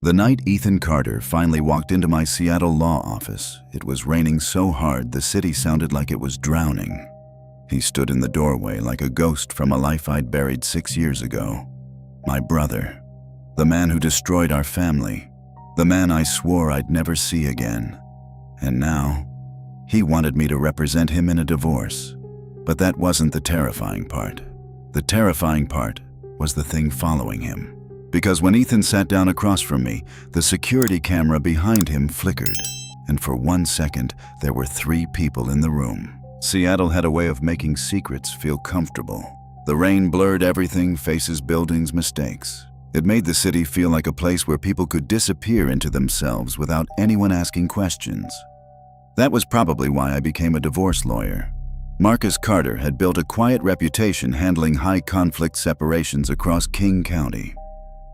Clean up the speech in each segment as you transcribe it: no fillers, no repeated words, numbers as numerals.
The night Ethan Carter finally walked into my Seattle law office, it was raining so hard the city sounded like it was drowning. He stood in the doorway like a ghost from a life I'd buried 6 years ago. My brother. The man who destroyed our family. The man I swore I'd never see again. And now, he wanted me to represent him in a divorce. But that wasn't the terrifying part. The terrifying part was the thing following him. Because when Ethan sat down across from me, the security camera behind him flickered. And for 1 second, there were 3 people in the room. Seattle had a way of making secrets feel comfortable. The rain blurred everything, faces, buildings, mistakes. It made the city feel like a place where people could disappear into themselves without anyone asking questions. That was probably why I became a divorce lawyer. Marcus Carter had built a quiet reputation handling high-conflict separations across King County.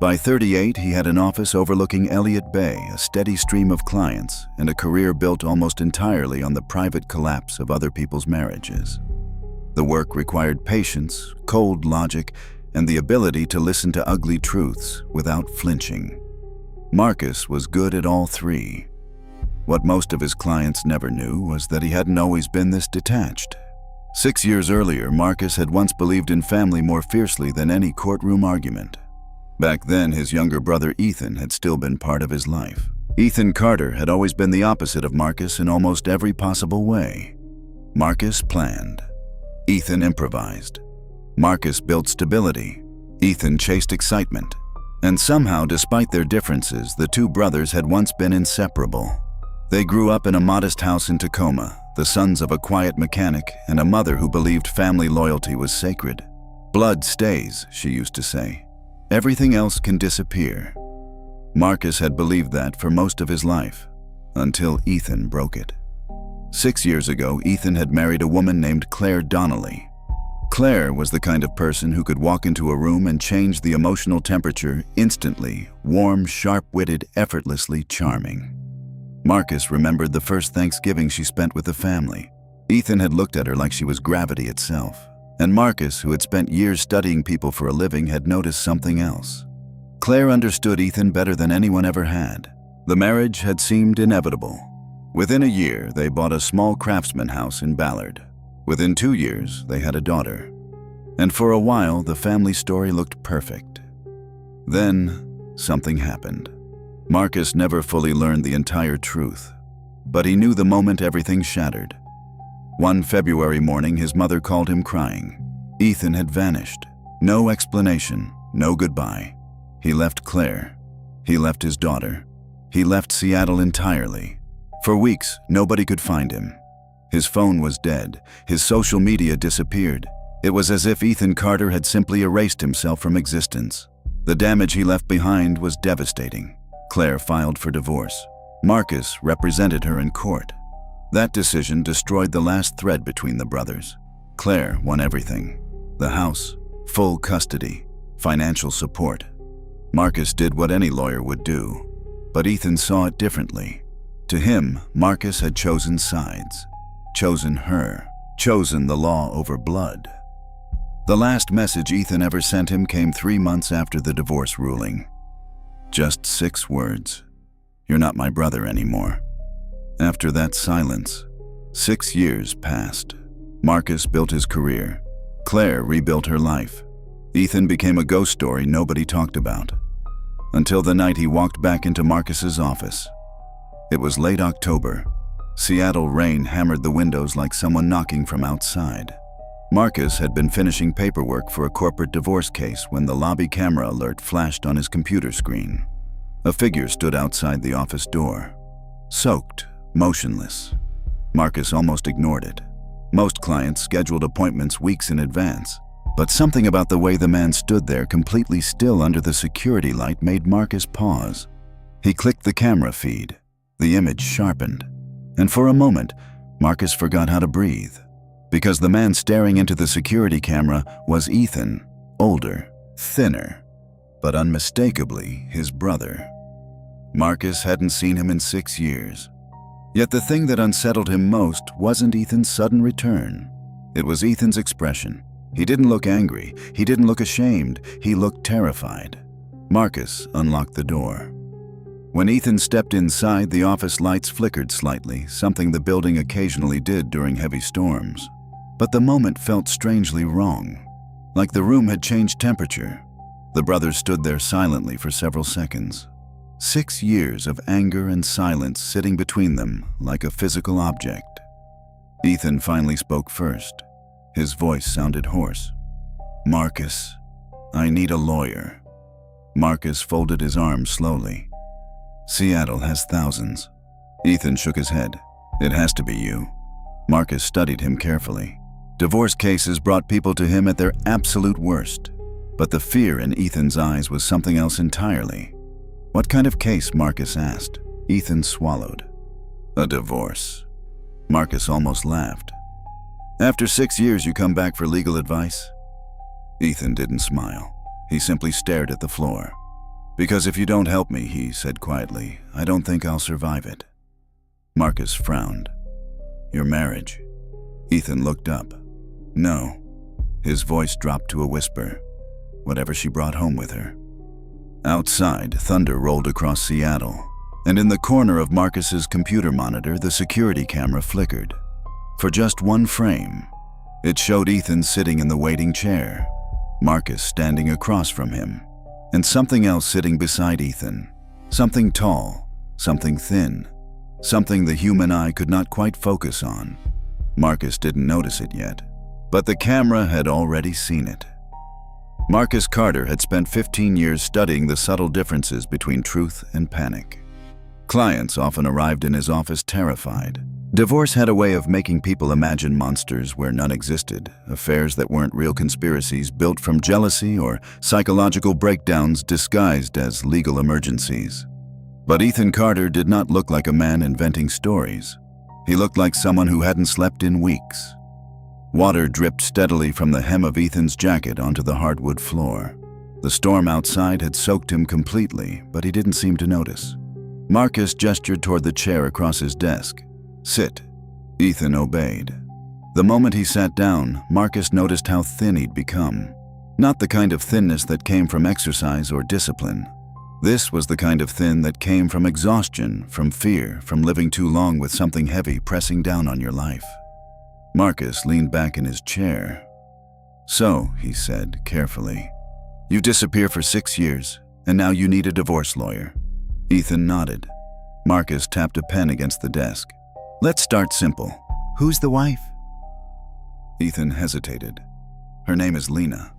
By 38, he had an office overlooking Elliott Bay, a steady stream of clients, and a career built almost entirely on the private collapse of other people's marriages. The work required patience, cold logic, and the ability to listen to ugly truths without flinching. Marcus was good at all 3. What most of his clients never knew was that he hadn't always been this detached. 6 years earlier, Marcus had once believed in family more fiercely than any courtroom argument. Back then, his younger brother Ethan had still been part of his life. Ethan Carter had always been the opposite of Marcus in almost every possible way. Marcus planned. Ethan improvised. Marcus built stability. Ethan chased excitement. And somehow, despite their differences, the 2 brothers had once been inseparable. They grew up in a modest house in Tacoma, the sons of a quiet mechanic and a mother who believed family loyalty was sacred. Blood stays, she used to say. Everything else can disappear. Marcus had believed that for most of his life, until Ethan broke it. 6 years ago, Ethan had married a woman named Claire Donnelly. Claire was the kind of person who could walk into a room and change the emotional temperature instantly, warm, sharp-witted, effortlessly charming. Marcus remembered the first Thanksgiving she spent with the family. Ethan had looked at her like she was gravity itself. And Marcus, who had spent years studying people for a living, had noticed something else. Claire understood Ethan better than anyone ever had. The marriage had seemed inevitable. Within a year, they bought a small craftsman house in Ballard. Within 2 years, they had a daughter. And for a while, the family story looked perfect. Then, something happened. Marcus never fully learned the entire truth, but he knew the moment everything shattered. One February morning, his mother called him crying. Ethan had vanished. No explanation, no goodbye. He left Claire. He left his daughter. He left Seattle entirely. For weeks, nobody could find him. His phone was dead. His social media disappeared. It was as if Ethan Carter had simply erased himself from existence. The damage he left behind was devastating. Claire filed for divorce. Marcus represented her in court. That decision destroyed the last thread between the brothers. Claire won everything. The house, full custody, financial support. Marcus did what any lawyer would do, but Ethan saw it differently. To him, Marcus had chosen sides, chosen her, chosen the law over blood. The last message Ethan ever sent him came 3 months after the divorce ruling. Just 6 words. "You're not my brother anymore." After that silence, 6 years passed. Marcus built his career. Claire rebuilt her life. Ethan became a ghost story nobody talked about. Until the night he walked back into Marcus's office. It was late October. Seattle rain hammered the windows like someone knocking from outside. Marcus had been finishing paperwork for a corporate divorce case when the lobby camera alert flashed on his computer screen. A figure stood outside the office door. Soaked. Motionless. Marcus almost ignored it. Most clients scheduled appointments weeks in advance, but something about the way the man stood there completely still under the security light made Marcus pause. He clicked the camera feed. The image sharpened, and for a moment, Marcus forgot how to breathe, because the man staring into the security camera was Ethan, older, thinner, but unmistakably his brother. Marcus hadn't seen him in 6 years. Yet the thing that unsettled him most wasn't Ethan's sudden return. It was Ethan's expression. He didn't look angry. He didn't look ashamed. He looked terrified. Marcus unlocked the door. When Ethan stepped inside, the office lights flickered slightly, something the building occasionally did during heavy storms. But the moment felt strangely wrong, like the room had changed temperature. The brothers stood there silently for several seconds. 6 years of anger and silence sitting between them like a physical object. Ethan finally spoke first. His voice sounded hoarse. "Marcus, I need a lawyer." Marcus folded his arms slowly. "Seattle has thousands." Ethan shook his head. "It has to be you." Marcus studied him carefully. Divorce cases brought people to him at their absolute worst. But the fear in Ethan's eyes was something else entirely. "What kind of case?" Marcus asked. Ethan swallowed. "A divorce." Marcus almost laughed. "After 6 years, you come back for legal advice?" Ethan didn't smile. He simply stared at the floor. "Because if you don't help me," he said quietly, "I don't think I'll survive it." Marcus frowned. "Your marriage?" Ethan looked up. "No." His voice dropped to a whisper. "Whatever she brought home with her." Outside, thunder rolled across Seattle, and in the corner of Marcus's computer monitor, the security camera flickered. For just one frame, it showed Ethan sitting in the waiting chair, Marcus standing across from him, and something else sitting beside Ethan. Something tall, something thin, something the human eye could not quite focus on. Marcus didn't notice it yet, but the camera had already seen it. Marcus Carter had spent 15 years studying the subtle differences between truth and panic. Clients often arrived in his office terrified. Divorce had a way of making people imagine monsters where none existed, affairs that weren't real conspiracies built from jealousy or psychological breakdowns disguised as legal emergencies. But Ethan Carter did not look like a man inventing stories. He looked like someone who hadn't slept in weeks. Water dripped steadily from the hem of Ethan's jacket onto the hardwood floor. The storm outside had soaked him completely, but he didn't seem to notice. Marcus gestured toward the chair across his desk. "Sit." Ethan obeyed. The moment he sat down, Marcus noticed how thin he'd become. Not the kind of thinness that came from exercise or discipline. This was the kind of thin that came from exhaustion, from fear, from living too long with something heavy pressing down on your life. Marcus leaned back in his chair. "So," he said carefully, "you disappear for 6 years, and now you need a divorce lawyer." Ethan nodded. Marcus tapped a pen against the desk. "Let's start simple. Who's the wife?" Ethan hesitated. "Her name is Lena."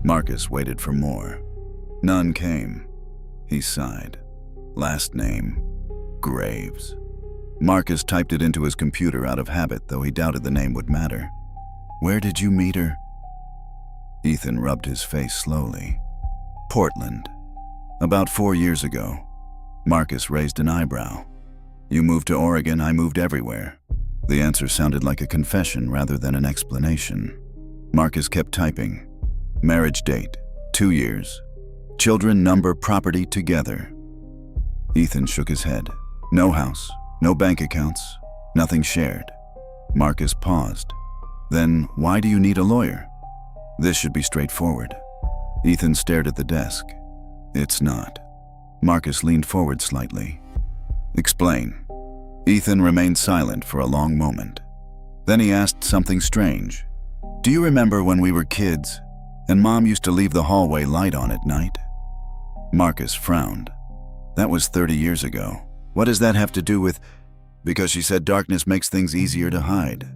Marcus waited for more. None came. He sighed. "Last name, Graves." Marcus typed it into his computer out of habit, though he doubted the name would matter. "Where did you meet her?" Ethan rubbed his face slowly. "Portland. About 4 years ago." Marcus raised an eyebrow. "You moved to Oregon, I moved everywhere." The answer sounded like a confession rather than an explanation. Marcus kept typing. "Marriage date, 2 years. Children, number, property together." Ethan shook his head. "No house, no bank accounts, nothing shared." Marcus paused. "Then why do you need a lawyer? This should be straightforward." Ethan stared at the desk. "It's not." Marcus leaned forward slightly. "Explain." Ethan remained silent for a long moment. Then he asked something strange. "Do you remember when we were kids, and Mom used to leave the hallway light on at night?" Marcus frowned. "That was 30 years ago. What does that have to do with—" "Because she said darkness makes things easier to hide."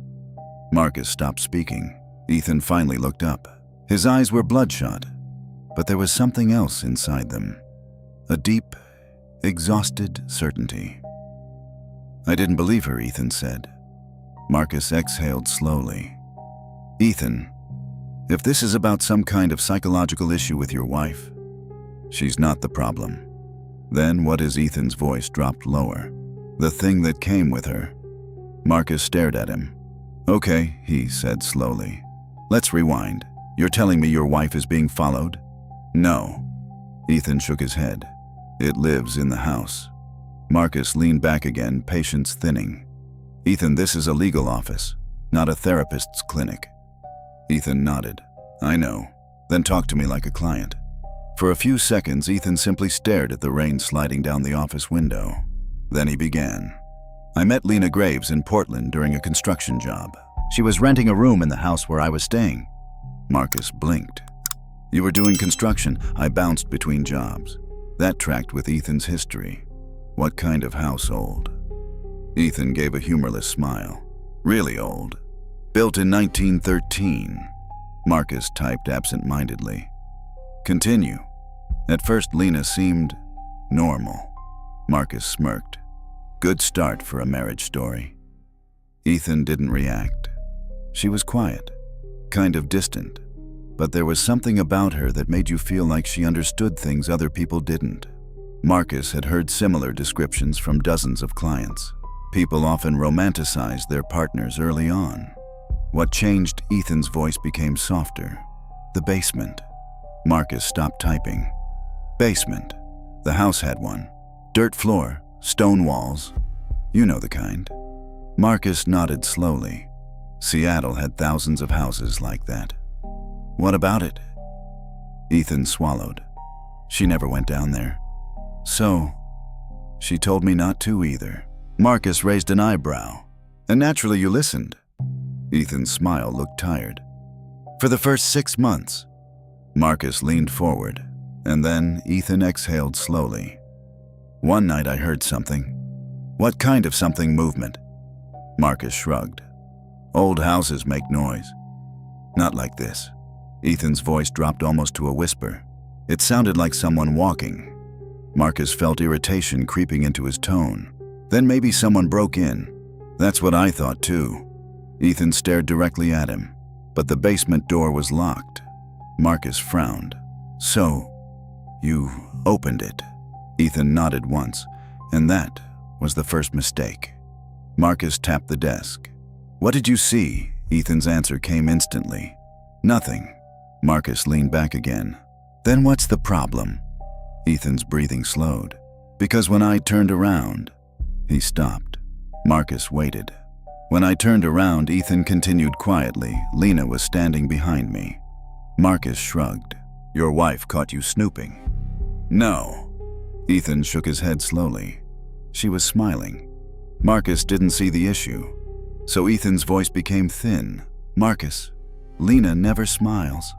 Marcus stopped speaking. Ethan finally looked up. His eyes were bloodshot, but there was something else inside them. A deep, exhausted certainty. "I didn't believe her," Ethan said. Marcus exhaled slowly. "Ethan, if this is about some kind of psychological issue with your wife, she's not the problem." "Then what is—" Ethan's voice dropped lower. "The thing that came with her." Marcus stared at him. "Okay," he said slowly. "Let's rewind. You're telling me your wife is being followed?" "No." Ethan shook his head. "It lives in the house." Marcus leaned back again, patience thinning. "Ethan, this is a legal office, not a therapist's clinic." Ethan nodded. "I know. Then talk to me like a client." For a few seconds, Ethan simply stared at the rain sliding down the office window. Then he began. I met Lena Graves in Portland during a construction job. She was renting a room in the house where I was staying. Marcus blinked. You were doing construction. I bounced between jobs. That tracked with Ethan's history. What kind of household? Ethan gave a humorless smile. Really old. Built in 1913. Marcus typed absent-mindedly. Continue. At first, Lena seemed normal. Marcus smirked. Good start for a marriage story. Ethan didn't react. She was quiet, kind of distant, but there was something about her that made you feel like she understood things other people didn't. Marcus had heard similar descriptions from dozens of clients. People often romanticize their partners early on. What changed, Ethan's voice became softer. The basement. Marcus stopped typing. Basement. The house had one. Dirt floor, stone walls. You know the kind. Marcus nodded slowly. Seattle had thousands of houses like that. What about it? Ethan swallowed. She never went down there. So, she told me not to either. Marcus raised an eyebrow. And naturally you listened. Ethan's smile looked tired. For the first 6 months. Marcus leaned forward, and then Ethan exhaled slowly. One night I heard something. What kind of something? Movement? Marcus shrugged. Old houses make noise. Not like this. Ethan's voice dropped almost to a whisper. It sounded like someone walking. Marcus felt irritation creeping into his tone. Then maybe someone broke in. That's what I thought too. Ethan stared directly at him, but the basement door was locked. Marcus frowned. So, you opened it? Ethan nodded once, and that was the first mistake. Marcus tapped the desk. What did you see? Ethan's answer came instantly. Nothing. Marcus leaned back again. Then what's the problem? Ethan's breathing slowed. Because when I turned around, he stopped. Marcus waited. When I turned around, Ethan continued quietly. Lena was standing behind me. Marcus shrugged. Your wife caught you snooping. No. Ethan shook his head slowly. She was smiling. Marcus didn't see the issue. So Ethan's voice became thin. Marcus, Lena never smiles.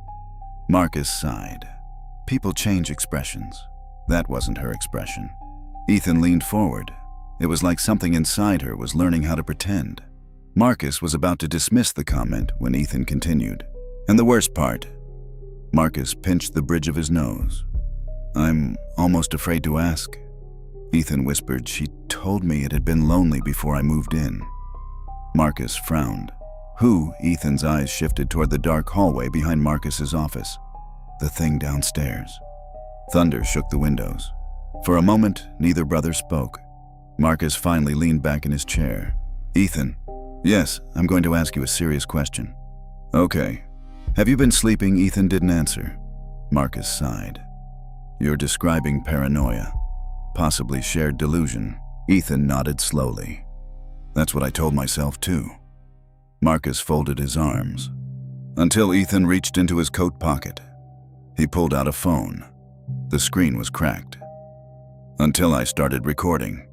Marcus sighed. People change expressions. That wasn't her expression. Ethan leaned forward. It was like something inside her was learning how to pretend. Marcus was about to dismiss the comment when Ethan continued. And the worst part. Marcus pinched the bridge of his nose. I'm almost afraid to ask. Ethan whispered, she told me it had been lonely before I moved in. Marcus frowned. Who? Ethan's eyes shifted toward the dark hallway behind Marcus's office. The thing downstairs. Thunder shook the windows. For a moment, neither brother spoke. Marcus finally leaned back in his chair. Ethan. Yes, I'm going to ask you a serious question. Okay. Have you been sleeping? Ethan didn't answer. Marcus sighed. You're describing paranoia. Possibly shared delusion. Ethan nodded slowly. That's what I told myself too. Marcus folded his arms. Until Ethan reached into his coat pocket. He pulled out a phone. The screen was cracked. Until I started recording.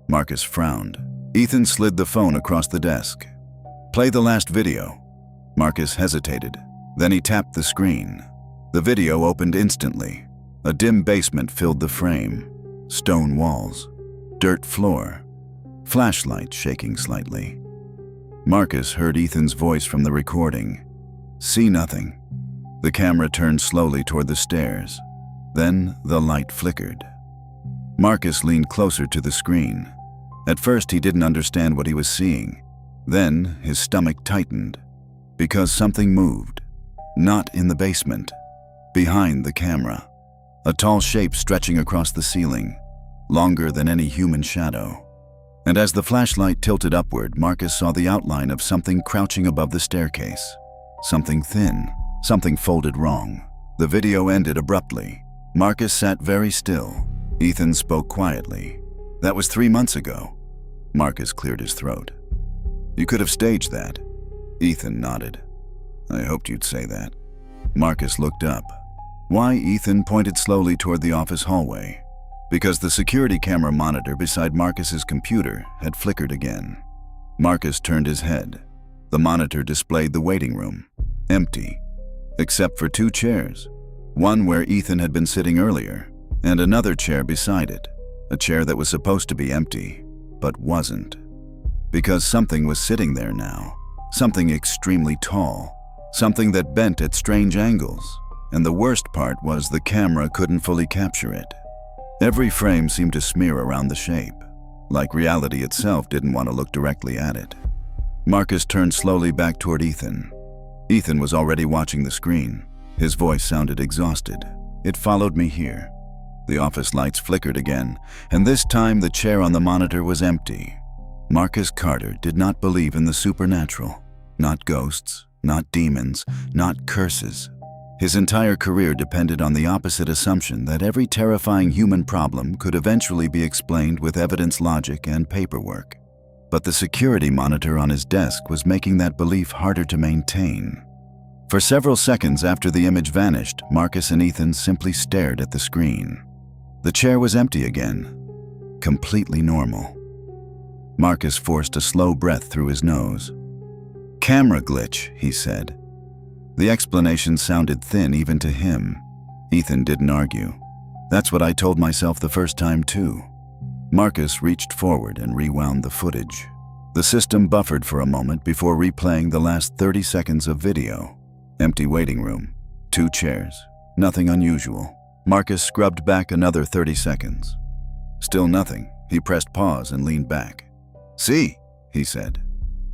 Marcus frowned. Ethan slid the phone across the desk. Play the last video. Marcus hesitated. Then he tapped the screen. The video opened instantly. A dim basement filled the frame. Stone walls. Dirt floor. Flashlight shaking slightly. Marcus heard Ethan's voice from the recording. See nothing. The camera turned slowly toward the stairs. Then the light flickered. Marcus leaned closer to the screen. At first he didn't understand what he was seeing. Then his stomach tightened. Because something moved. Not in the basement. Behind the camera. A tall shape stretching across the ceiling. Longer than any human shadow. And as the flashlight tilted upward, Marcus saw the outline of something crouching above the staircase. Something thin. Something folded wrong. The video ended abruptly. Marcus sat very still. Ethan spoke quietly. That was 3 months ago. Marcus cleared his throat. You could have staged that. Ethan nodded. I hoped you'd say that. Marcus looked up. Why? Ethan pointed slowly toward the office hallway. Because the security camera monitor beside Marcus's computer had flickered again. Marcus turned his head. The monitor displayed the waiting room, empty, except for 2 chairs. One where Ethan had been sitting earlier, and another chair beside it, a chair that was supposed to be empty, but wasn't. Because something was sitting there now, something extremely tall, something that bent at strange angles, and the worst part was the camera couldn't fully capture it. Every frame seemed to smear around the shape, like reality itself didn't want to look directly at it. Marcus turned slowly back toward Ethan. Ethan was already watching the screen. His voice sounded exhausted. It followed me here. The office lights flickered again, and this time the chair on the monitor was empty. Marcus Carter did not believe in the supernatural. Not ghosts, not demons, not curses. His entire career depended on the opposite assumption that every terrifying human problem could eventually be explained with evidence, logic, and paperwork. But the security monitor on his desk was making that belief harder to maintain. For several seconds after the image vanished, Marcus and Ethan simply stared at the screen. The chair was empty again, completely normal. Marcus forced a slow breath through his nose. "Camera glitch," he said. The explanation sounded thin even to him. Ethan didn't argue. "That's what I told myself the first time too." Marcus reached forward and rewound the footage. The system buffered for a moment before replaying the last 30 seconds of video. Empty waiting room, 2 chairs, nothing unusual. Marcus scrubbed back another 30 seconds. Still nothing. He pressed pause and leaned back. "See," he said.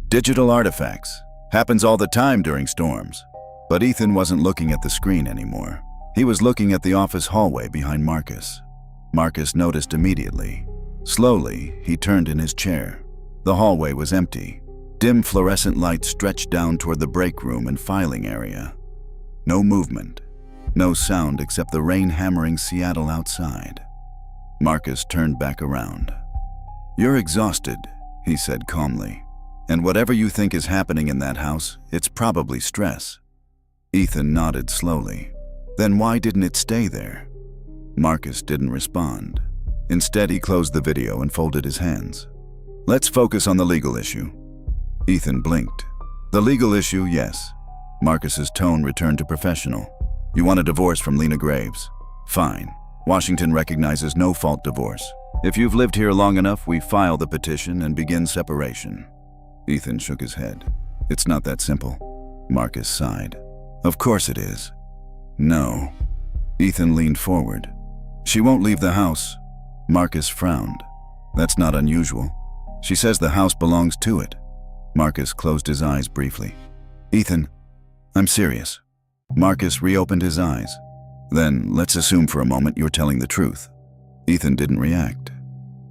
"Digital artifacts. Happens all the time during storms." But Ethan wasn't looking at the screen anymore. He was looking at the office hallway behind Marcus. Marcus noticed immediately. Slowly, he turned in his chair. The hallway was empty. Dim fluorescent lights stretched down toward the break room and filing area. No movement. No sound except the rain hammering Seattle outside. Marcus turned back around. "You're exhausted," he said calmly. "And whatever you think is happening in that house, it's probably stress." Ethan nodded slowly. "Then why didn't it stay there?" Marcus didn't respond. Instead, he closed the video and folded his hands. "Let's focus on the legal issue." Ethan blinked. "The legal issue, yes." Marcus's tone returned to professional. "You want a divorce from Lena Graves? Fine. Washington recognizes no-fault divorce. If you've lived here long enough, we file the petition and begin separation." Ethan shook his head. "It's not that simple." Marcus sighed. "Of course it is." "No." Ethan leaned forward. "She won't leave the house." Marcus frowned. "That's not unusual. She says the house belongs to it." Marcus closed his eyes briefly. "Ethan, I'm serious." Marcus reopened his eyes. "Then let's assume for a moment you're telling the truth." Ethan didn't react.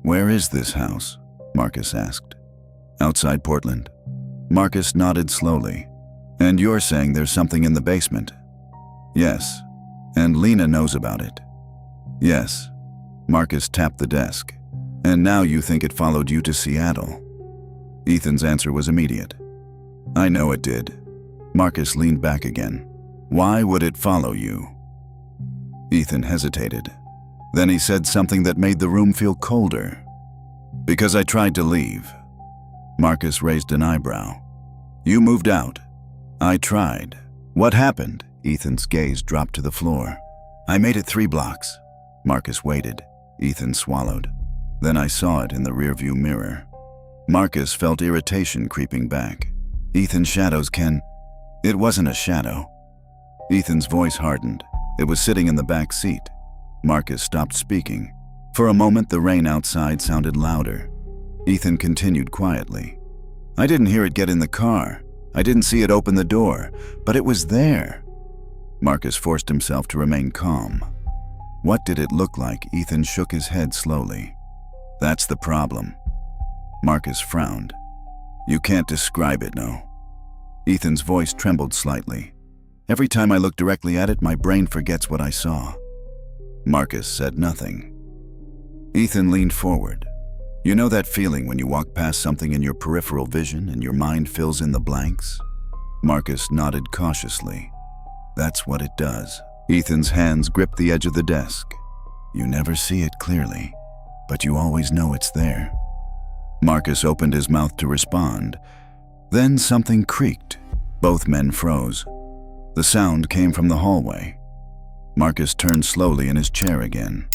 "Where is this house?" Marcus asked. "Outside Portland." Marcus nodded slowly. "And you're saying there's something in the basement?" "Yes. And Lena knows about it." "Yes." Marcus tapped the desk. "And now you think it followed you to Seattle?" Ethan's answer was immediate. "I know it did." Marcus leaned back again. "Why would it follow you?" Ethan hesitated. Then he said something that made the room feel colder. "Because I tried to leave." Marcus raised an eyebrow. "You moved out." "I tried." "What happened?" Ethan's gaze dropped to the floor. "I made it 3 blocks." Marcus waited. Ethan swallowed. "Then I saw it in the rearview mirror." Marcus felt irritation creeping back. "Ethan's shadows can..." "It wasn't a shadow." Ethan's voice hardened. It was sitting in the back seat. Marcus stopped speaking. For a moment, the rain outside sounded louder. Ethan continued quietly. "I didn't hear it get in the car. I didn't see it open the door, but it was there." Marcus forced himself to remain calm. "What did it look like?" Ethan shook his head slowly. "That's the problem." Marcus frowned. "You can't describe it, no." Ethan's voice trembled slightly. "Every time I look directly at it, my brain forgets what I saw." Marcus said nothing. Ethan leaned forward. "You know that feeling when you walk past something in your peripheral vision and your mind fills in the blanks?" Marcus nodded cautiously. "That's what it does." Ethan's hands gripped the edge of the desk. You never see it clearly, but you always know it's there. Marcus opened his mouth to respond. Then something creaked. Both men froze. The sound came from the hallway. Marcus turned slowly in his chair again.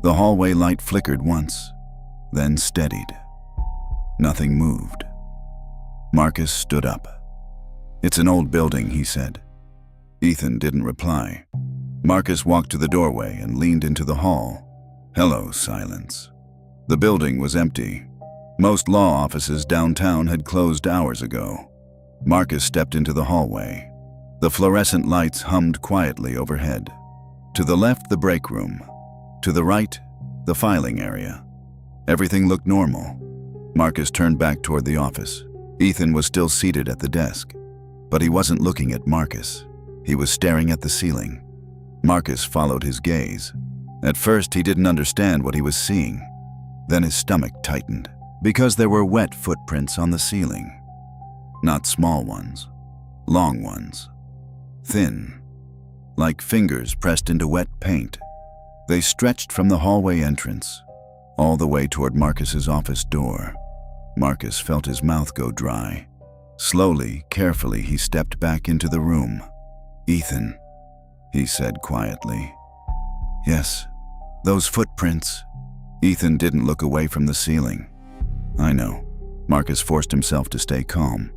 The hallway light flickered once, then steadied. Nothing moved. Marcus stood up. It's an old building, he said. Ethan didn't reply. Marcus walked to the doorway and leaned into the hall. Hello, silence. The building was empty. Most law offices downtown had closed hours ago. Marcus stepped into the hallway. The fluorescent lights hummed quietly overhead. To the left, the break room. To the right, the filing area. Everything looked normal. Marcus turned back toward the office. Ethan was still seated at the desk, but he wasn't looking at Marcus. He was staring at the ceiling. Marcus followed his gaze. At first, he didn't understand what he was seeing. Then his stomach tightened, because there were wet footprints on the ceiling. Not small ones, long ones, thin, like fingers pressed into wet paint. They stretched from the hallway entrance, all the way toward Marcus's office door. Marcus felt his mouth go dry. Slowly, carefully, he stepped back into the room. Ethan, he said quietly. Yes, those footprints. Ethan didn't look away from the ceiling. I know. Marcus forced himself to stay calm.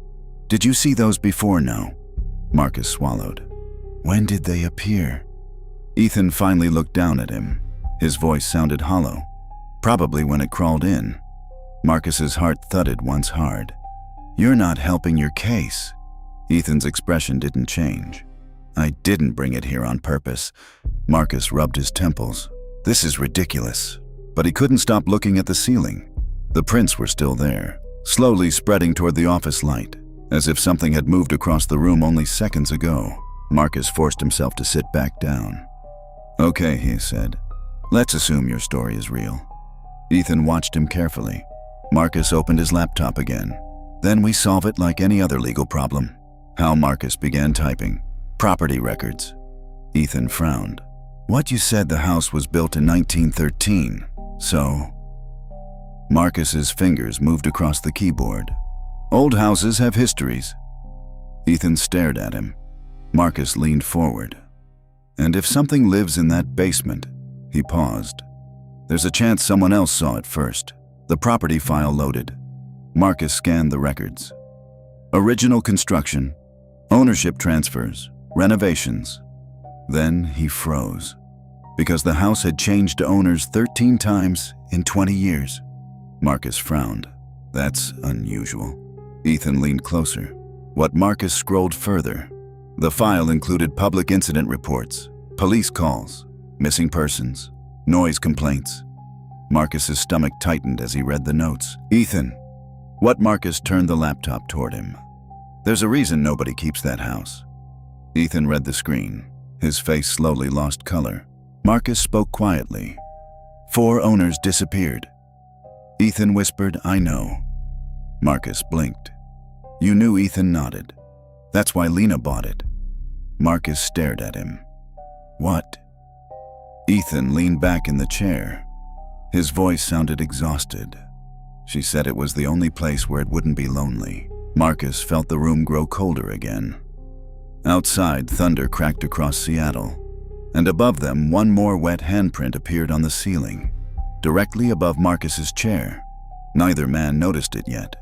Did you see those before now? Marcus swallowed. When did they appear? Ethan finally looked down at him. His voice sounded hollow. Probably when it crawled in. Marcus's heart thudded once hard. You're not helping your case. Ethan's expression didn't change. I didn't bring it here on purpose. Marcus rubbed his temples. This is ridiculous. But he couldn't stop looking at the ceiling. The prints were still there, slowly spreading toward the office light, as if something had moved across the room only seconds ago. Marcus forced himself to sit back down. Okay, he said. Let's assume your story is real. Ethan watched him carefully. Marcus opened his laptop again. Then we solve it like any other legal problem. How Marcus began typing. Property records. Ethan frowned. What you said the house was built in 1913, so... Marcus's fingers moved across the keyboard. Old houses have histories. Ethan stared at him. Marcus leaned forward. And if something lives in that basement, he paused. There's a chance someone else saw it first. The property file loaded. Marcus scanned the records. Original construction, ownership transfers, renovations. Then he froze, because the house had changed owners 13 times in 20 years. Marcus frowned. That's unusual. Ethan leaned closer. What Marcus scrolled further. The file included public incident reports, police calls, missing persons, noise complaints. Marcus's stomach tightened as he read the notes. Ethan. What Marcus turned the laptop toward him. There's a reason nobody keeps that house. Ethan read the screen. His face slowly lost color. Marcus spoke quietly. 4 owners disappeared. Ethan whispered, I know. Marcus blinked. You knew. Ethan nodded. That's why Lena bought it. Marcus stared at him. What? Ethan leaned back in the chair. His voice sounded exhausted. She said it was the only place where it wouldn't be lonely. Marcus felt the room grow colder again. Outside, thunder cracked across Seattle, and above them, one more wet handprint appeared on the ceiling, directly above Marcus's chair. Neither man noticed it yet,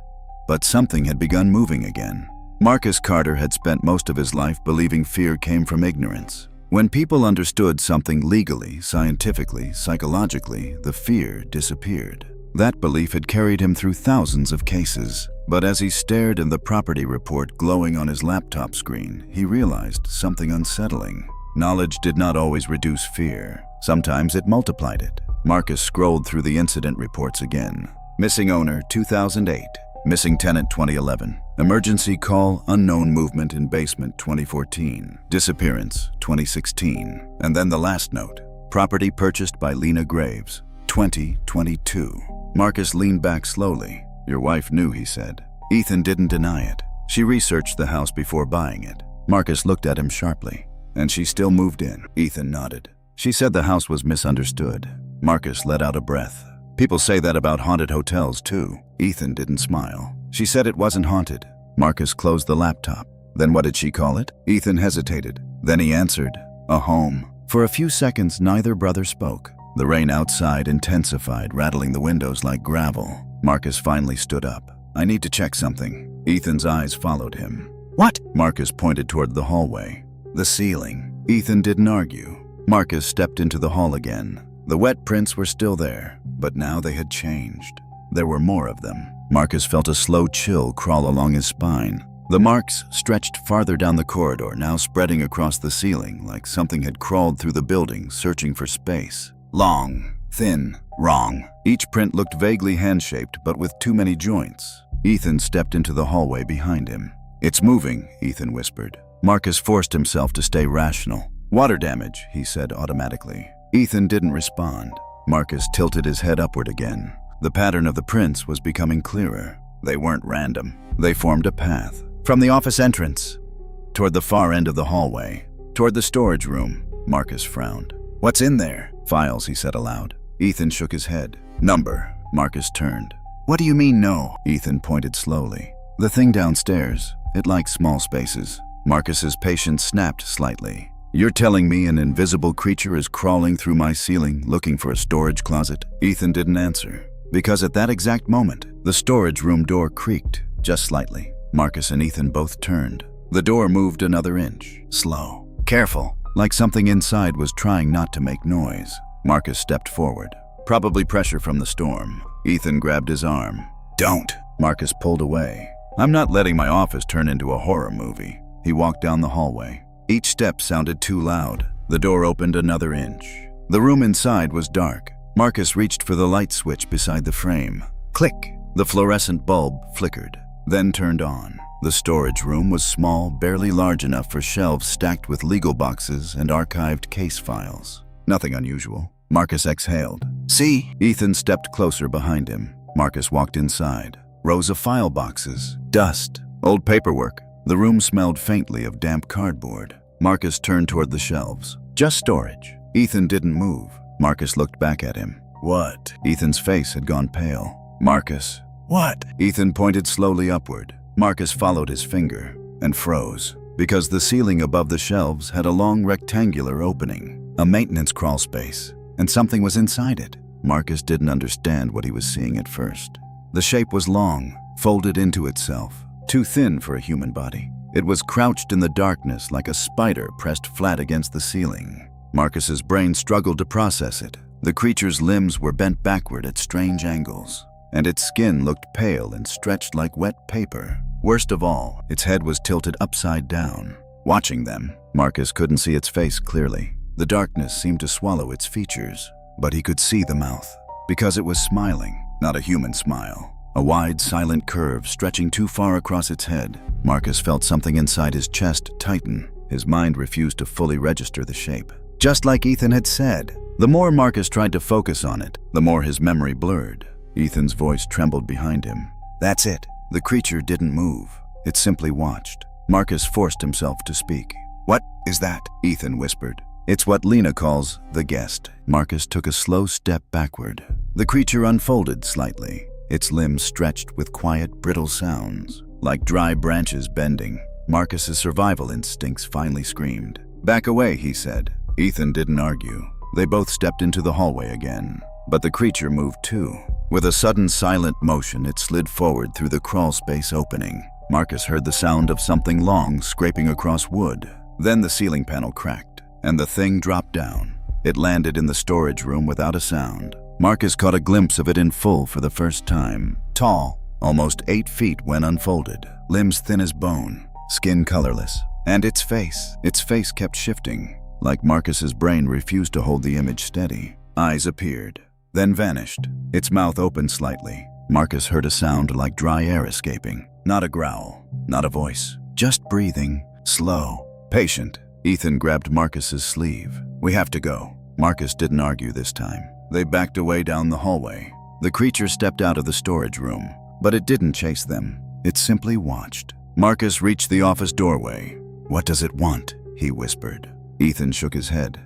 but something had begun moving again. Marcus Carter had spent most of his life believing fear came from ignorance. When people understood something legally, scientifically, psychologically, the fear disappeared. That belief had carried him through thousands of cases. But as he stared at the property report glowing on his laptop screen, he realized something unsettling. Knowledge did not always reduce fear. Sometimes it multiplied it. Marcus scrolled through the incident reports again. Missing owner 2008. Missing tenant 2011. Emergency call unknown movement in basement 2014. Disappearance 2016. And then the last note. Property purchased by Lena Graves 2022. Marcus leaned back slowly. Your wife knew, he said. Ethan didn't deny it. She researched the house before buying it. Marcus looked at him sharply. And she still moved in. Ethan nodded. She said the house was misunderstood. Marcus let out a breath. People say that about haunted hotels too. Ethan didn't smile. She said it wasn't haunted. Marcus closed the laptop. Then what did she call it? Ethan hesitated. Then he answered, a home. For a few seconds, neither brother spoke. The rain outside intensified, rattling the windows like gravel. Marcus finally stood up. I need to check something. Ethan's eyes followed him. What? Marcus pointed toward the hallway. The ceiling. Ethan didn't argue. Marcus stepped into the hall again. The wet prints were still there, but now they had changed. There were more of them. Marcus felt a slow chill crawl along his spine. The marks stretched farther down the corridor, now spreading across the ceiling like something had crawled through the building, searching for space. Long, thin, wrong. Each print looked vaguely hand-shaped, but with too many joints. Ethan stepped into the hallway behind him. It's moving, Ethan whispered. Marcus forced himself to stay rational. Water damage, he said automatically. Ethan didn't respond. Marcus tilted his head upward again. The pattern of the prints was becoming clearer. They weren't random. They formed a path. From the office entrance, toward the far end of the hallway, toward the storage room. Marcus frowned. What's in there? Files, he said aloud. Ethan shook his head. Number. Marcus turned. What do you mean, no? Ethan pointed slowly. The thing downstairs. It likes small spaces. Marcus's patience snapped slightly. You're telling me an invisible creature is crawling through my ceiling looking for a storage closet? Ethan didn't answer, because at that exact moment, the storage room door creaked, just slightly. Marcus and Ethan both turned. The door moved another inch, slow, careful, like something inside was trying not to make noise. Marcus stepped forward. Probably pressure from the storm. Ethan grabbed his arm. Don't! Marcus pulled away. I'm not letting my office turn into a horror movie. He walked down the hallway. Each step sounded too loud. The door opened another inch. The room inside was dark. Marcus reached for the light switch beside the frame. Click! The fluorescent bulb flickered, then turned on. The storage room was small, barely large enough for shelves stacked with legal boxes and archived case files. Nothing unusual. Marcus exhaled. See? Ethan stepped closer behind him. Marcus walked inside. Rows of file boxes, dust, old paperwork. The room smelled faintly of damp cardboard. Marcus turned toward the shelves. Just storage. Ethan didn't move. Marcus looked back at him. What? Ethan's face had gone pale. Marcus. What? Ethan pointed slowly upward. Marcus followed his finger and froze, because the ceiling above the shelves had a long rectangular opening, a maintenance crawl space, and something was inside it. Marcus didn't understand what he was seeing at first. The shape was long, folded into itself, too thin for a human body. It was crouched in the darkness like a spider pressed flat against the ceiling. Marcus's brain struggled to process it. The creature's limbs were bent backward at strange angles, and its skin looked pale and stretched like wet paper. Worst of all, its head was tilted upside down. Watching them, Marcus couldn't see its face clearly. The darkness seemed to swallow its features, but he could see the mouth, because it was smiling, not a human smile. A wide, silent curve stretching too far across its head. Marcus felt something inside his chest tighten. His mind refused to fully register the shape. Just like Ethan had said, the more Marcus tried to focus on it, the more his memory blurred. Ethan's voice trembled behind him. That's it. The creature didn't move. It simply watched. Marcus forced himself to speak. What is that? Ethan whispered. It's what Lena calls the guest. Marcus took a slow step backward. The creature unfolded slightly. Its limbs stretched with quiet, brittle sounds, like dry branches bending. Marcus's survival instincts finally screamed. Back away, he said. Ethan didn't argue. They both stepped into the hallway again. But the creature moved too. With a sudden silent motion, it slid forward through the crawl space opening. Marcus heard the sound of something long scraping across wood. Then the ceiling panel cracked, and the thing dropped down. It landed in the storage room without a sound. Marcus caught a glimpse of it in full for the first time. Tall, almost 8 feet when unfolded, limbs thin as bone, skin colorless. And its face kept shifting, like Marcus's brain refused to hold the image steady. Eyes appeared, then vanished. Its mouth opened slightly. Marcus heard a sound like dry air escaping. Not a growl, not a voice, just breathing, slow, patient. Ethan grabbed Marcus's sleeve. We have to go. Marcus didn't argue this time. They backed away down the hallway. The creature stepped out of the storage room, but it didn't chase them. It simply watched. Marcus reached the office doorway. What does it want? He whispered. Ethan shook his head.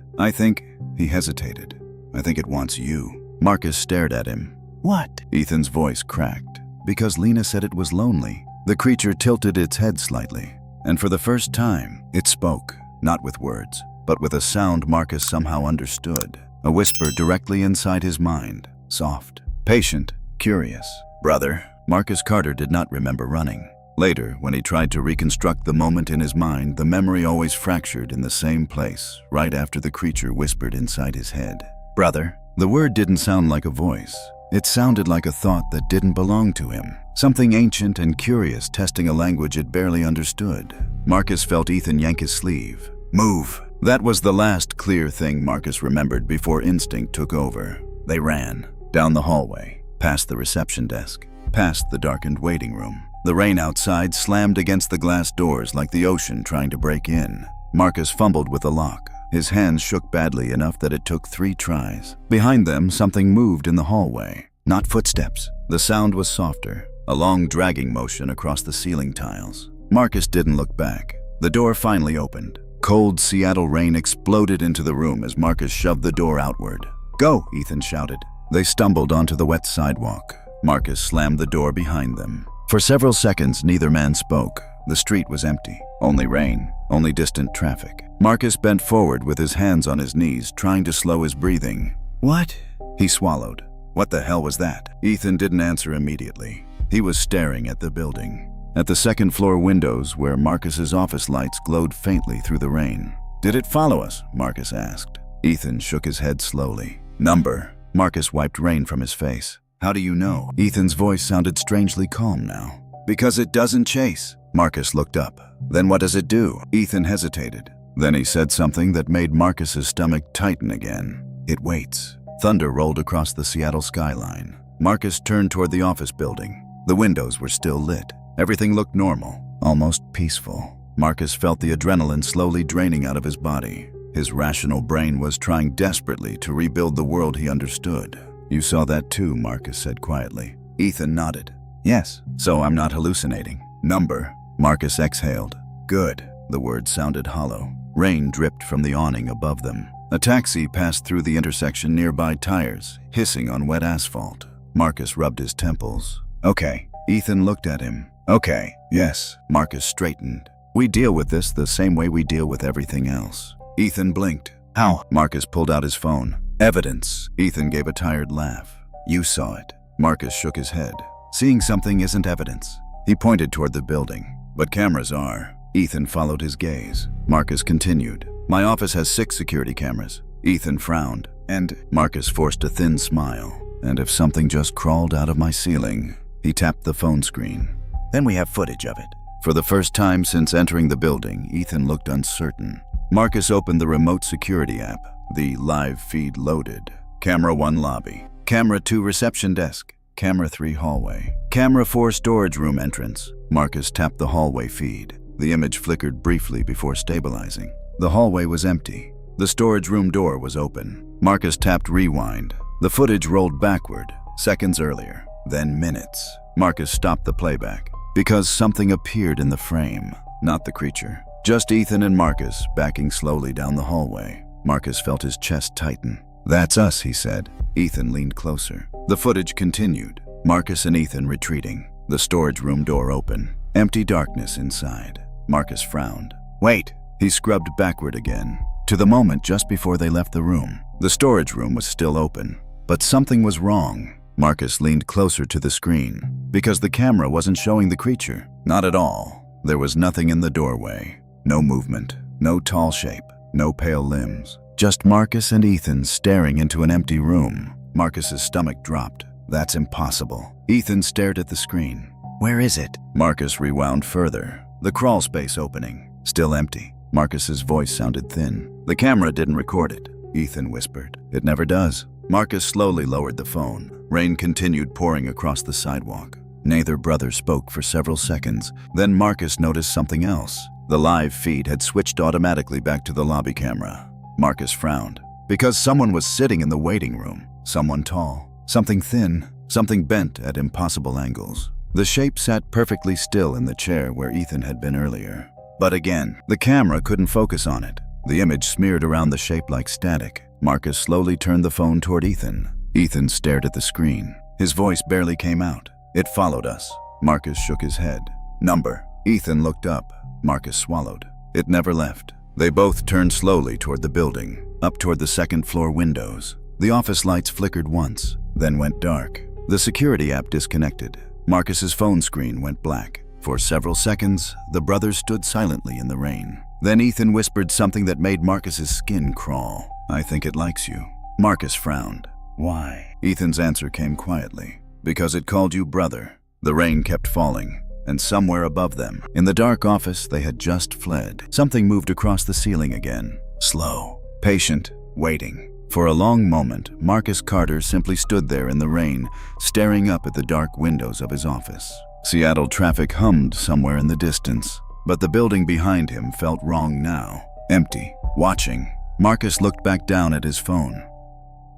He hesitated. I think it wants you. Marcus stared at him. What? Ethan's voice cracked. Because Lena said it was lonely. The creature tilted its head slightly, and for the first time, it spoke, not with words, but with a sound Marcus somehow understood. A whisper directly inside his mind, soft, patient, curious. Brother. Marcus Carter did not remember running. Later, when he tried to reconstruct the moment in his mind, the memory always fractured in the same place, right after the creature whispered inside his head. Brother. The word didn't sound like a voice. It sounded like a thought that didn't belong to him. Something ancient and curious testing a language it barely understood. Marcus felt Ethan yank his sleeve. Move. That was the last clear thing Marcus remembered before instinct took over. They ran. Down the hallway. Past the reception desk. Past the darkened waiting room. The rain outside slammed against the glass doors like the ocean trying to break in. Marcus fumbled with the lock. His hands shook badly enough that it took 3 tries. Behind them, something moved in the hallway. Not footsteps. The sound was softer, a long dragging motion across the ceiling tiles. Marcus didn't look back. The door finally opened. Cold Seattle rain exploded into the room as Marcus shoved the door outward. Go, Ethan shouted. They stumbled onto the wet sidewalk. Marcus slammed the door behind them. For several seconds, neither man spoke. The street was empty. Only rain, only distant traffic. Marcus bent forward with his hands on his knees, trying to slow his breathing. What? He swallowed. What the hell was that? Ethan didn't answer immediately. He was staring at the building. At the second-floor windows where Marcus's office lights glowed faintly through the rain. Did it follow us? Marcus asked. Ethan shook his head slowly. Number. Marcus wiped rain from his face. How do you know? Ethan's voice sounded strangely calm now. Because it doesn't chase. Marcus looked up. Then what does it do? Ethan hesitated. Then he said something that made Marcus's stomach tighten again. It waits. Thunder rolled across the Seattle skyline. Marcus turned toward the office building. The windows were still lit. Everything looked normal, almost peaceful. Marcus felt the adrenaline slowly draining out of his body. His rational brain was trying desperately to rebuild the world he understood. You saw that too, Marcus said quietly. Ethan nodded. Yes, so I'm not hallucinating. Number. Marcus exhaled. Good. The words sounded hollow. Rain dripped from the awning above them. A taxi passed through the intersection nearby tires, hissing on wet asphalt. Marcus rubbed his temples. Okay. Ethan looked at him. Okay. Yes. Marcus straightened. We deal with this the same way we deal with everything else. Ethan blinked. How? Marcus pulled out his phone. Evidence. Ethan gave a tired laugh. You saw it. Marcus shook his head. Seeing something isn't evidence. He pointed toward the building. But cameras are. Ethan followed his gaze. Marcus continued. My office has 6 security cameras. Ethan frowned. And Marcus forced a thin smile. And if something just crawled out of my ceiling. He tapped the phone screen. Then we have footage of it. For the first time since entering the building, Ethan looked uncertain. Marcus opened the remote security app. The live feed loaded. Camera 1 lobby. Camera 2 reception desk. Camera 3 hallway. Camera 4 storage room entrance. Marcus tapped the hallway feed. The image flickered briefly before stabilizing. The hallway was empty. The storage room door was open. Marcus tapped rewind. The footage rolled backward, seconds earlier, then minutes. Marcus stopped the playback because something appeared in the frame. Not the creature. Just Ethan and Marcus backing slowly down the hallway. Marcus felt his chest tighten. That's us, he said. Ethan leaned closer. The footage continued. Marcus and Ethan retreating. The storage room door open. Empty darkness inside. Marcus frowned. Wait. He scrubbed backward again. To the moment just before they left the room. The storage room was still open. But something was wrong. Marcus leaned closer to the screen. Because the camera wasn't showing the creature. Not at all. There was nothing in the doorway. No movement. No tall shape. No pale limbs. Just Marcus and Ethan staring into an empty room. Marcus's stomach dropped. That's impossible. Ethan stared at the screen. Where is it? Marcus rewound further. The crawl space opening. Still empty. Marcus's voice sounded thin. The camera didn't record it. Ethan whispered. It never does. Marcus slowly lowered the phone. Rain continued pouring across the sidewalk. Neither brother spoke for several seconds. Then Marcus noticed something else. The live feed had switched automatically back to the lobby camera. Marcus frowned. Because someone was sitting in the waiting room. Someone tall. Something thin. Something bent at impossible angles. The shape sat perfectly still in the chair where Ethan had been earlier. But again, the camera couldn't focus on it. The image smeared around the shape like static. Marcus slowly turned the phone toward Ethan. Ethan stared at the screen. His voice barely came out. It followed us. Marcus shook his head. Number. Ethan looked up. Marcus swallowed. It never left. They both turned slowly toward the building, up toward the second-floor windows. The office lights flickered once, then went dark. The security app disconnected. Marcus's phone screen went black. For several seconds, the brothers stood silently in the rain. Then Ethan whispered something that made Marcus's skin crawl. "I think it likes you." Marcus frowned. "Why?" Ethan's answer came quietly. "Because it called you brother." The rain kept falling, and somewhere above them, in the dark office they had just fled, something moved across the ceiling again. Slow, patient, waiting. For a long moment, Marcus Carter simply stood there in the rain, staring up at the dark windows of his office. Seattle traffic hummed somewhere in the distance, but the building behind him felt wrong now. Empty, watching. Marcus looked back down at his phone.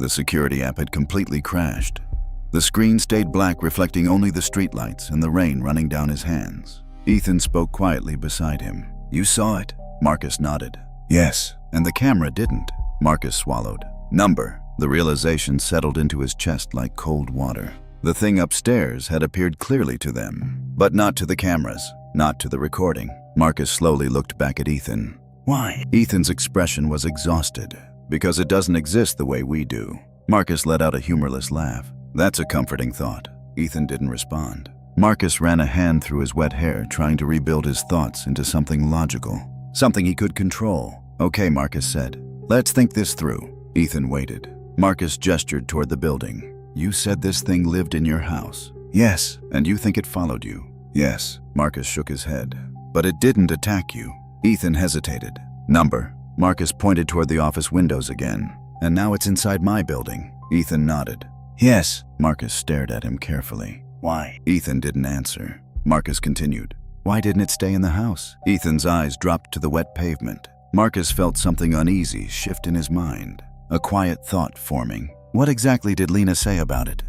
The security app had completely crashed. The screen stayed black, reflecting only the streetlights and the rain running down his hands. Ethan spoke quietly beside him. "You saw it?" Marcus nodded. "Yes." "And the camera didn't." Marcus swallowed. "Number." The realization settled into his chest like cold water. The thing upstairs had appeared clearly to them, but not to the cameras, not to the recording. Marcus slowly looked back at Ethan. "Why?" Ethan's expression was exhausted. "Because it doesn't exist the way we do." Marcus let out a humorless laugh. "That's a comforting thought." Ethan didn't respond. Marcus ran a hand through his wet hair, trying to rebuild his thoughts into something logical, something he could control. "Okay," Marcus said. "Let's think this through." Ethan waited. Marcus gestured toward the building. "You said this thing lived in your house." "Yes." "And you think it followed you?" "Yes." Marcus shook his head. "But it didn't attack you." Ethan hesitated. "Number." Marcus pointed toward the office windows again. "And now it's inside my building." Ethan nodded. "Yes." Marcus stared at him carefully. "Why?" Ethan didn't answer. Marcus continued. "Why didn't it stay in the house?" Ethan's eyes dropped to the wet pavement. Marcus felt something uneasy shift in his mind. A quiet thought forming. "What exactly did Lena say about it?"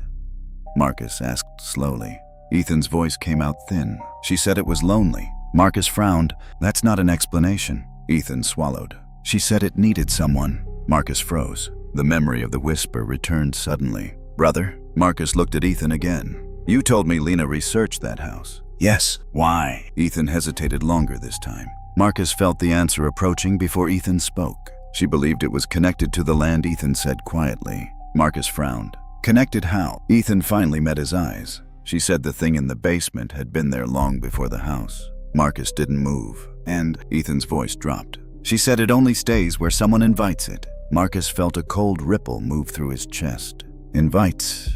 Marcus asked slowly. Ethan's voice came out thin. "She said it was lonely." Marcus frowned. "That's not an explanation." Ethan swallowed. "She said it needed someone." Marcus froze. The memory of the whisper returned suddenly. "Brother?" Marcus looked at Ethan again. "You told me Lena researched that house." "Yes." "Why?" Ethan hesitated longer this time. Marcus felt the answer approaching before Ethan spoke. "She believed it was connected to the land," Ethan said quietly. Marcus frowned. "Connected how?" Ethan finally met his eyes. "She said the thing in the basement had been there long before the house." Marcus didn't move, and Ethan's voice dropped. "She said it only stays where someone invites it." Marcus felt a cold ripple move through his chest. "Invites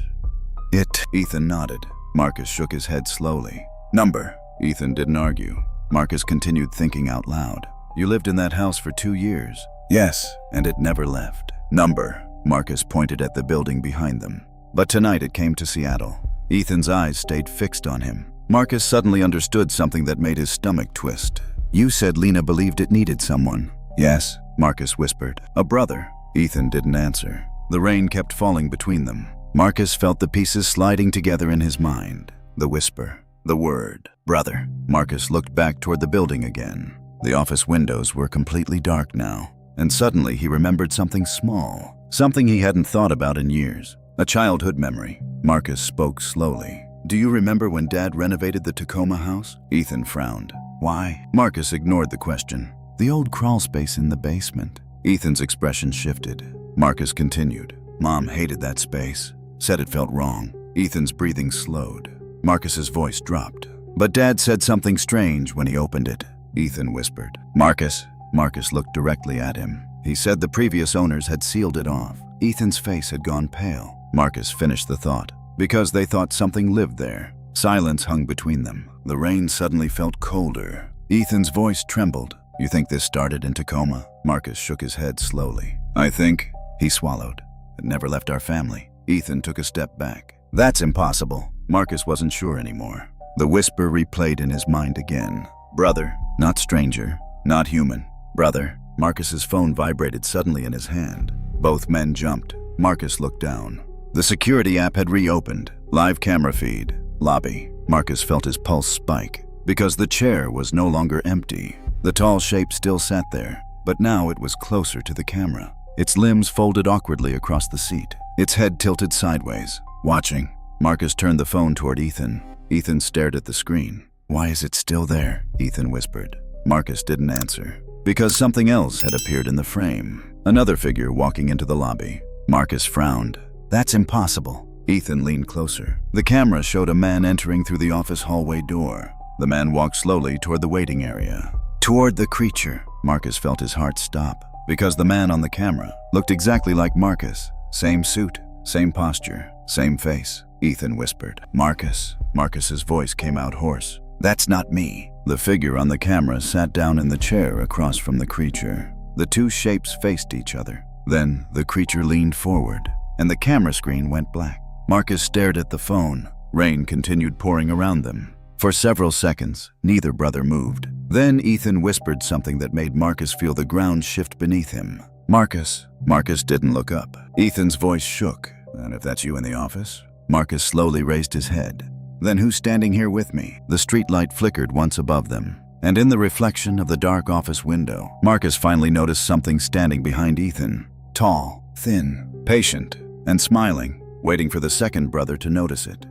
it?" Ethan nodded. Marcus shook his head slowly. "Number." Ethan didn't argue. Marcus continued thinking out loud. "You lived in that house for 2 years." "Yes." "And it never left." "Number." Marcus pointed at the building behind them. "But tonight it came to Seattle." Ethan's eyes stayed fixed on him. Marcus suddenly understood something that made his stomach twist. "You said Lena believed it needed someone." "Yes." Marcus whispered. "A brother." Ethan didn't answer. The rain kept falling between them. Marcus felt the pieces sliding together in his mind. The whisper. The word. Brother. Marcus looked back toward the building again. The office windows were completely dark now. And suddenly he remembered something small. Something he hadn't thought about in years. A childhood memory. Marcus spoke slowly. "Do you remember when Dad renovated the Tacoma house?" Ethan frowned. "Why?" Marcus ignored the question. "The old crawl space in the basement." Ethan's expression shifted. Marcus continued. "Mom hated that space. Said it felt wrong." Ethan's breathing slowed. Marcus's voice dropped. "But Dad said something strange when he opened it." Ethan whispered. "Marcus." Marcus looked directly at him. "He said the previous owners had sealed it off." Ethan's face had gone pale. Marcus finished the thought. "Because they thought something lived there." Silence hung between them. The rain suddenly felt colder. Ethan's voice trembled. "You think this started in Tacoma?" Marcus shook his head slowly. "I think." He swallowed. "It never left our family." Ethan took a step back. "That's impossible." Marcus wasn't sure anymore. The whisper replayed in his mind again. "Brother, not stranger, not human. Brother." Marcus's phone vibrated suddenly in his hand. Both men jumped. Marcus looked down. The security app had reopened. Live camera feed. Lobby. Marcus felt his pulse spike. Because the chair was no longer empty. The tall shape still sat there. but now it was closer to the camera. Its limbs folded awkwardly across the seat, its head tilted sideways. Watching, Marcus turned the phone toward Ethan. Ethan stared at the screen. "Why is it still there?" Ethan whispered. Marcus didn't answer. Because something else had appeared in the frame. Another figure walking into the lobby. Marcus frowned. "That's impossible." Ethan leaned closer. The camera showed a man entering through the office hallway door. The man walked slowly toward the waiting area. Toward the creature. Marcus felt his heart stop, because the man on the camera looked exactly like Marcus. Same suit, same posture, same face. Ethan whispered, "Marcus." Marcus's voice came out hoarse. "That's not me." The figure on the camera sat down in the chair across from the creature. The two shapes faced each other. Then the creature leaned forward, and the camera screen went black. Marcus stared at the phone. Rain continued pouring around them. For several seconds, neither brother moved. Then Ethan whispered something that made Marcus feel the ground shift beneath him. "Marcus." Marcus didn't look up. Ethan's voice shook. "And if that's you in the office?" Marcus slowly raised his head. "Then who's standing here with me?" The streetlight flickered once above them, and in the reflection of the dark office window, Marcus finally noticed something standing behind Ethan. Tall, thin, patient, and smiling, waiting for the second brother to notice it.